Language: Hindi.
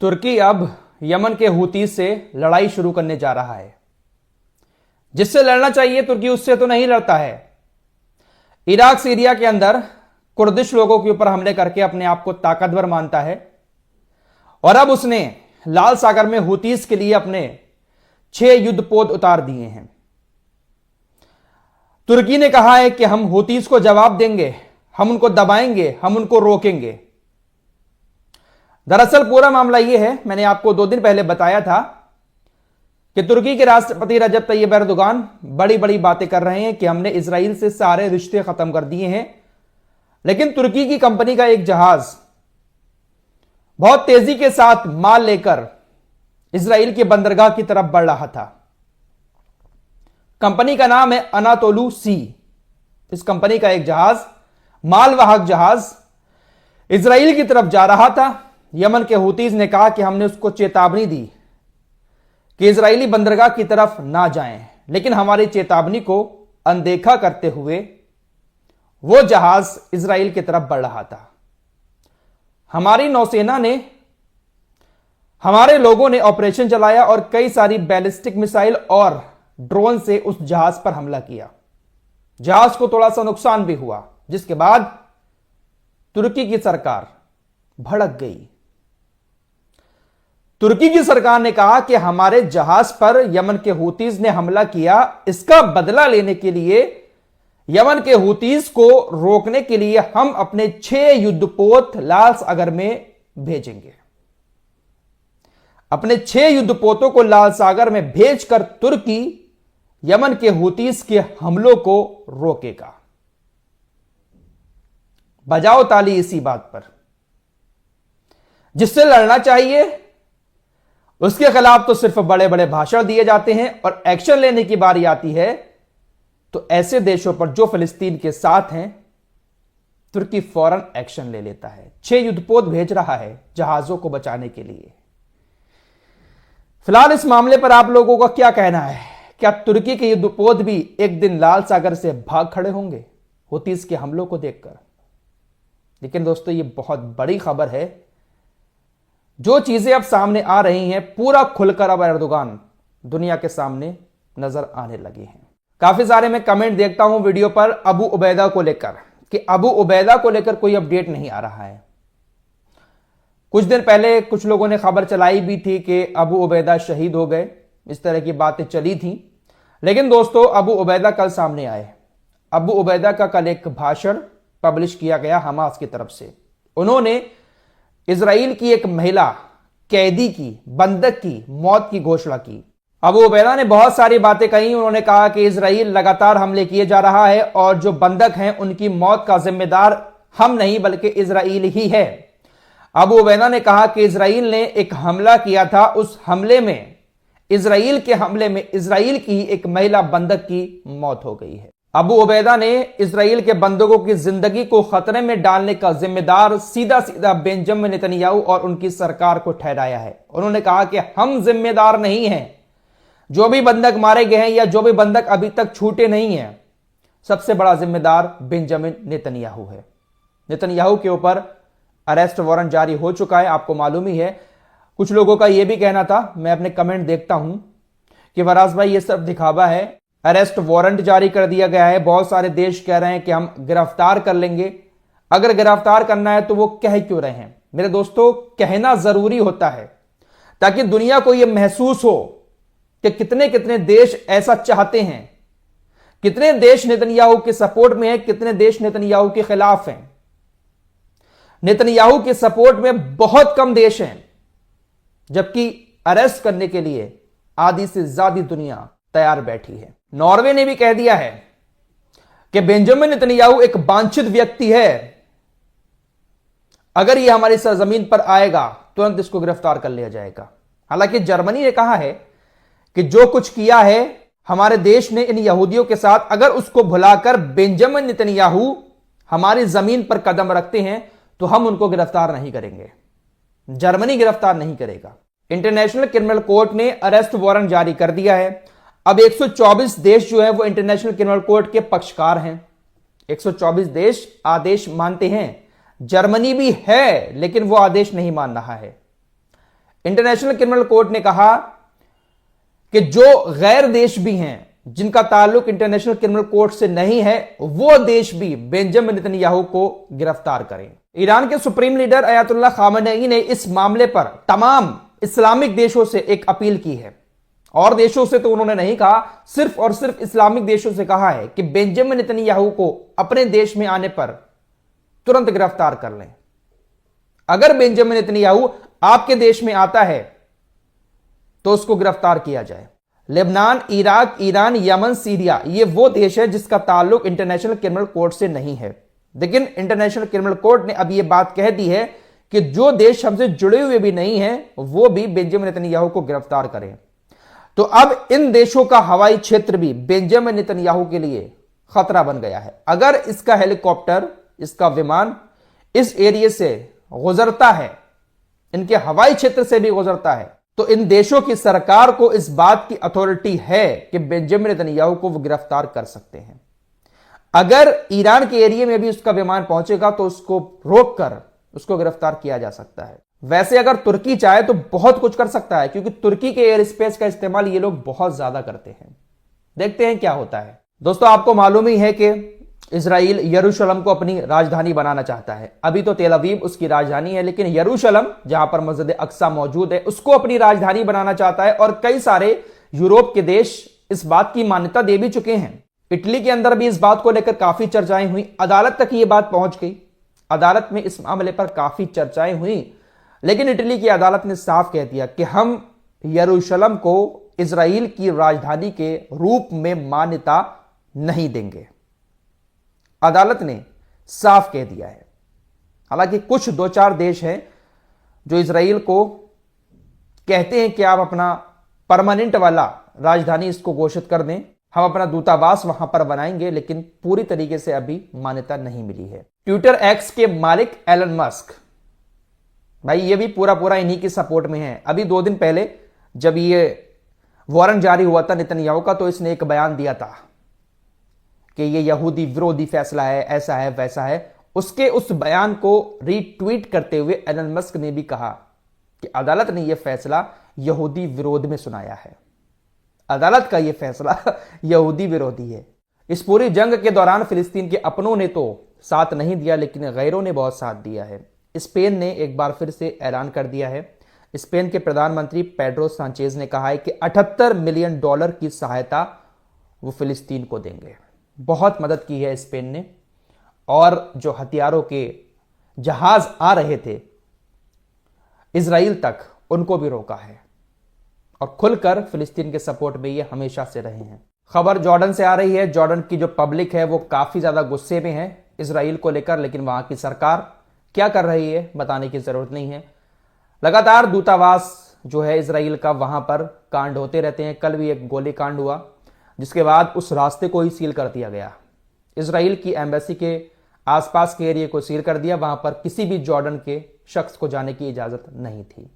तुर्की अब यमन के हूती से लड़ाई शुरू करने जा रहा है। जिससे लड़ना चाहिए तुर्की उससे तो नहीं लड़ता है। इराक सीरिया के अंदर कुर्दिश लोगों के ऊपर हमले करके अपने आप को ताकतवर मानता है और अब उसने लाल सागर में हूतीस के लिए अपने 6 युद्धपोत उतार दिए हैं। तुर्की ने कहा है कि हम हूतीस को जवाब देंगे, हम उनको दबाएंगे, हम उनको रोकेंगे। दरअसल पूरा मामला यह है, मैंने आपको 2 दिन पहले बताया था कि तुर्की के राष्ट्रपति रजब तैयब एर्दोगान बड़ी बड़ी बातें कर रहे हैं कि हमने इजराइल से सारे रिश्ते खत्म कर दिए हैं, लेकिन तुर्की की कंपनी का एक जहाज बहुत तेजी के साथ माल लेकर इजराइल के बंदरगाह की तरफ बढ़ रहा था। कंपनी का नाम है अनातोलू सी। इस कंपनी का एक जहाज, मालवाहक जहाज, इजराइल की तरफ जा रहा था। यमन के हूतीज ने कहा कि हमने उसको चेतावनी दी कि इजरायली बंदरगाह की तरफ ना जाएं, लेकिन हमारी चेतावनी को अनदेखा करते हुए वो जहाज इजराइल की तरफ बढ़ रहा था। हमारी नौसेना ने, हमारे लोगों ने ऑपरेशन चलाया और कई सारी बैलिस्टिक मिसाइल और ड्रोन से उस जहाज पर हमला किया। जहाज को थोड़ा सा नुकसान भी हुआ, जिसके बाद तुर्की की सरकार भड़क गई। तुर्की की सरकार ने कहा कि हमारे जहाज पर यमन के हूतीज ने हमला किया, इसका बदला लेने के लिए, यमन के हूतीज को रोकने के लिए हम अपने 6 युद्धपोत लाल सागर में भेजेंगे। अपने 6 युद्धपोतों को लाल सागर में भेजकर तुर्की यमन के हूतीज के हमलों को रोकेगा। बजाओ ताली इसी बात पर। जिससे लड़ना चाहिए उसके खिलाफ तो सिर्फ बड़े बड़े भाषण दिए जाते हैं और एक्शन लेने की बारी आती है तो ऐसे देशों पर जो फिलिस्तीन के साथ हैं तुर्की फौरन एक्शन ले लेता है। 6 युद्धपोत भेज रहा है जहाजों को बचाने के लिए। फिलहाल इस मामले पर आप लोगों का क्या कहना है? क्या तुर्की के युद्धपोत भी एक दिन लाल सागर से भाग खड़े होंगे हूतीस के हमलों को देखकर? लेकिन दोस्तों, ये बहुत बड़ी खबर है। जो चीजें अब सामने आ रही हैं पूरा खुलकर अब एर्दोगान दुनिया के सामने नजर आने लगे हैं। काफी सारे मैं कमेंट देखता हूं वीडियो पर अबू उबैदा को लेकर कि अबू उबैदा को लेकर कोई अपडेट नहीं आ रहा है। कुछ दिन पहले कुछ लोगों ने खबर चलाई भी थी कि अबू उबैदा शहीद हो गए, इस तरह की बातें चली थी। लेकिन दोस्तों, अबू उबैदा कल सामने आए। अबू उबैदा का कल एक भाषण पब्लिश किया गया हमास की तरफ से। उन्होंने इजराइल की एक महिला कैदी की, बंधक की मौत की घोषणा की। अबू उबैदा ने बहुत सारी बातें कही। उन्होंने कहा कि इजराइल लगातार हमले किए जा रहा है और जो बंधक हैं उनकी मौत का जिम्मेदार हम नहीं बल्कि इजराइल ही है। अबू उबैदा ने कहा कि इजराइल ने एक हमला किया था, उस हमले में, इजराइल के हमले में इजराइल की एक महिला बंधक की मौत हो गई है। अबू उबैदा ने इजराइल के बंधकों की जिंदगी को खतरे में डालने का जिम्मेदार सीधा सीधा बेंजामिन नेतन्याहू और उनकी सरकार को ठहराया है। उन्होंने कहा कि हम जिम्मेदार नहीं हैं, जो भी बंधक मारे गए हैं या जो भी बंधक अभी तक छूटे नहीं हैं, सबसे बड़ा जिम्मेदार बेंजामिन नेतन्याहू है। नेतन्याहू के ऊपर अरेस्ट वारंट जारी हो चुका है, आपको मालूम ही है। कुछ लोगों का यह भी कहना था, मैं अपने कमेंट देखता हूं, कि फराज भाई ये सब दिखावा है, अरेस्ट वारंट जारी कर दिया गया है। बहुत सारे देश कह रहे हैं कि हम गिरफ्तार कर लेंगे। अगर गिरफ्तार करना है तो वो कह क्यों रहे हैं? मेरे दोस्तों, कहना जरूरी होता है ताकि दुनिया को यह महसूस हो कि कितने कितने देश ऐसा चाहते हैं, कितने देश नेतन्याहू के सपोर्ट में हैं, कितने देश नेतन्याहू के खिलाफ हैं। नेतन्याहू के सपोर्ट में बहुत कम देश हैं, जबकि अरेस्ट करने के लिए आधी से ज्यादा दुनिया तैयार बैठी है। नॉर्वे ने भी कह दिया है कि बेंजामिन नेतन्याहू एक वांछित व्यक्ति है, अगर यह हमारी सरजमीन पर आएगा तुरंत इसको गिरफ्तार कर लिया जाएगा। हालांकि जर्मनी ने कहा है कि जो कुछ किया है हमारे देश ने इन यहूदियों के साथ, अगर उसको भुलाकर बेंजामिन नेतन्याहू हमारी जमीन पर कदम रखते हैं तो हम उनको गिरफ्तार नहीं करेंगे। जर्मनी गिरफ्तार नहीं करेगा। इंटरनेशनल क्रिमिनल कोर्ट ने अरेस्ट वारंट जारी कर दिया है। अब 124 देश जो है वो इंटरनेशनल क्रिमिनल कोर्ट के पक्षकार हैं। 124 देश आदेश मानते हैं। जर्मनी भी है, लेकिन वो आदेश नहीं मान रहा है। इंटरनेशनल क्रिमिनल कोर्ट ने कहा कि जो गैर देश भी हैं जिनका ताल्लुक इंटरनेशनल क्रिमिनल कोर्ट से नहीं है, वो देश भी बेंजामिन नेतन्याहू को गिरफ्तार करें। ईरान के सुप्रीम लीडर अयातुल्लाह खामेनेई ने इस मामले पर तमाम इस्लामिक देशों से एक अपील की है, और देशों से तो उन्होंने नहीं कहा, सिर्फ और सिर्फ इस्लामिक देशों से कहा है कि बेंजामिन नेतन्याहू को अपने देश में आने पर तुरंत गिरफ्तार कर लें। अगर बेंजामिन नेतन्याहू आपके देश में आता है तो उसको गिरफ्तार किया जाए। Lebanon, Iraq, Iran, Yemen, Syria, ये वो देश है जिसका ताल्लुक इंटरनेशनल क्रिमिनल कोर्ट से नहीं है, लेकिन इंटरनेशनल क्रिमिनल कोर्ट ने अब यह बात कह दी है कि जो देश हमसे जुड़े हुए भी नहीं है वो भी बेंजामिन नेतन्याहू को गिरफ्तार करें। तो अब इन देशों का हवाई क्षेत्र भी बेंजामिन नेतन्याहू के लिए खतरा बन गया है। अगर इसका हेलीकॉप्टर, इसका विमान इस एरिया से गुजरता है, इनके हवाई क्षेत्र से भी गुजरता है, तो इन देशों की सरकार को इस बात की अथॉरिटी है कि बेंजामिन नेतन्याहू को वो गिरफ्तार कर सकते हैं। अगर ईरान के एरिया में भी उसका विमान पहुंचेगा तो उसको रोककर उसको गिरफ्तार किया जा सकता है। वैसे अगर तुर्की चाहे तो बहुत कुछ कर सकता है, क्योंकि तुर्की के एयर स्पेस का इस्तेमाल ये लोग बहुत ज्यादा करते हैं। देखते हैं क्या होता है। दोस्तों, आपको मालूम ही है कि इजराइल यरूशलेम को अपनी राजधानी बनाना चाहता है। अभी तो तेल अवीव उसकी राजधानी है, लेकिन यरूशलेम जहां पर मस्जिद अक्सा मौजूद है उसको अपनी राजधानी बनाना चाहता है, और कई सारे यूरोप के देश इस बात की मान्यता दे भी चुके हैं। इटली के अंदर भी इस बात को लेकर काफी चर्चाएं हुई, अदालत तक ये बात पहुंच गई। अदालत में इस मामले पर काफी चर्चाएं हुई, लेकिन इटली की अदालत ने साफ कह दिया कि हम यरूशलेम को इजराइल की राजधानी के रूप में मान्यता नहीं देंगे। अदालत ने साफ कह दिया है। हालांकि कुछ 2-4 देश हैं जो इजराइल को कहते हैं कि आप अपना परमानेंट वाला राजधानी इसको घोषित कर दें, हम अपना दूतावास वहां पर बनाएंगे, लेकिन पूरी तरीके से अभी मान्यता नहीं मिली है। ट्विटर एक्स के मालिक एलन मस्क, भाई ये भी पूरा इन्हीं की सपोर्ट में है। अभी 2 दिन पहले जब ये वारंट जारी हुआ था नेतन्याहू का, तो इसने एक बयान दिया था कि ये यहूदी विरोधी फैसला है, ऐसा है वैसा है। उसके उस बयान को रीट्वीट करते हुए एलन मस्क ने भी कहा कि अदालत ने यह फैसला यहूदी विरोध में सुनाया है। अदालत का यह फैसला यहूदी विरोधी है। इस पूरी जंग के दौरान फिलिस्तीन के अपनों ने तो साथ नहीं दिया, लेकिन गैरों ने बहुत साथ दिया है। स्पेन ने एक बार फिर से ऐलान कर दिया है। स्पेन के प्रधानमंत्री पेड्रो सांचेज ने कहा है कि $78 मिलियन की सहायता वो फिलिस्तीन को देंगे। बहुत मदद की है स्पेन ने, और जो हथियारों के जहाज आ रहे थे इजराइल तक, उनको भी रोका है, और खुलकर फिलिस्तीन के सपोर्ट में ये हमेशा से रहे हैं। खबर जॉर्डन से आ रही है। जॉर्डन की जो पब्लिक है वो काफी ज्यादा गुस्से में है इजराइल को लेकर, लेकिन वहां की सरकार क्या कर रही है बताने की जरूरत नहीं है। लगातार दूतावास जो है इजराइल का, वहां पर कांड होते रहते हैं। कल भी एक गोली कांड हुआ, जिसके बाद उस रास्ते को ही सील कर दिया गया। इजराइल की एम्बेसी के आसपास के एरिया को सील कर दिया, वहां पर किसी भी जॉर्डन के शख्स को जाने की इजाजत नहीं थी।